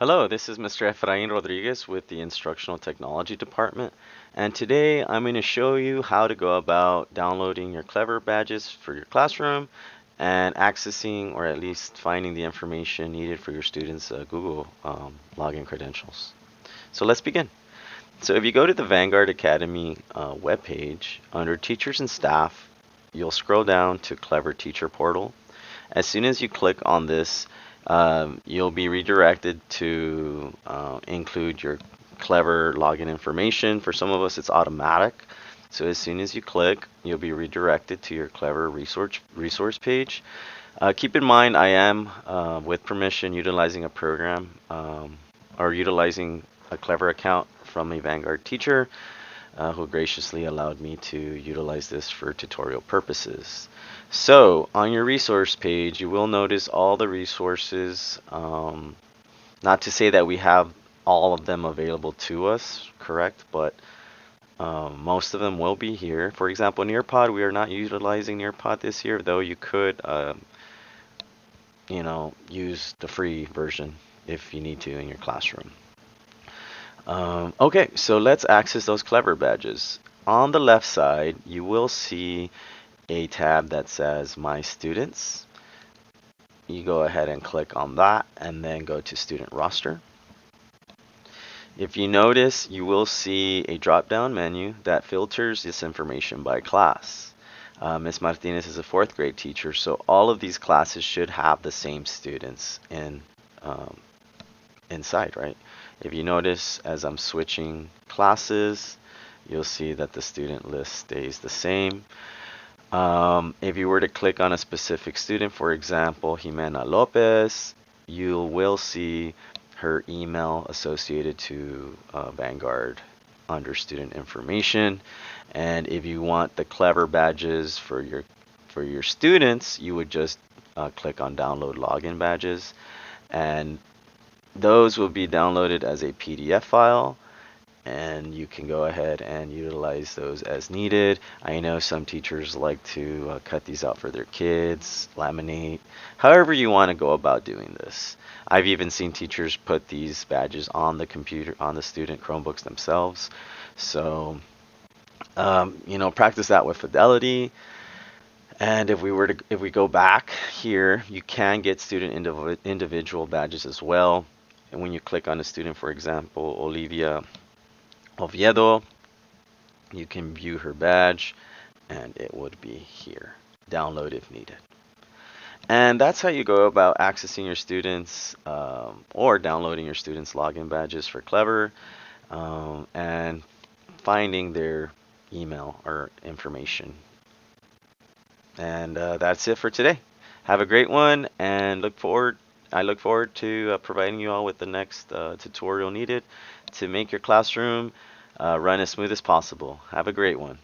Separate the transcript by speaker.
Speaker 1: Hello, this is Mr. Efrain Rodriguez with the Instructional Technology Department, and today I'm going to show you how to go about downloading your Clever badges for your classroom and accessing or at least finding the information needed for your students' Google login credentials. So let's begin. So if you go to the Vanguard Academy webpage, under Teachers and Staff, you'll scroll down to Clever Teacher Portal. As soon as you click on this, you'll be redirected to include your Clever login information. For some of us, it's automatic. So as soon as you click, you'll be redirected to your Clever resource page. Keep in mind, I am, with permission, utilizing a program or utilizing a Clever account from a Vanguard teacher who graciously allowed me to utilize this for tutorial purposes. So on your resource page, you will notice all the resources. Not to say that we have all of them available to us, correct? But most of them will be here. For example, Nearpod, we are not utilizing Nearpod this year, though you could, use the free version if you need to in your classroom. Okay, so let's access those Clever badges. On the left side, you will see a tab that says My Students. You go ahead and click on that and then go to Student Roster. If you notice, you will see a drop-down menu that filters this information by class. Ms. Martinez is a fourth grade teacher, so all of these classes should have the same students inside, right? If you notice, as I'm switching classes, you'll see that the student list stays the same. If you were to click on a specific student, for example, Jimena Lopez, you will see her email associated to Vanguard under student information. And if you want the Clever badges for your students, you would just click on download login badges, and those will be downloaded as a PDF file, and you can go ahead and utilize those as needed. I know some teachers like to cut these out for their kids, laminate, however you want to go about doing this. I've even seen teachers put these badges on the computer, on the student Chromebooks themselves. So, practice that with fidelity. And if we go back here, you can get student individual badges as well. And when you click on a student, for example, Olivia Oviedo, you can view her badge and it would be here. Download if needed. And that's how you go about accessing your students or downloading your students' login badges for Clever and finding their email or information. And that's it for today. Have a great one, and I look forward to providing you all with the next tutorial needed to make your classroom run as smooth as possible. Have a great one.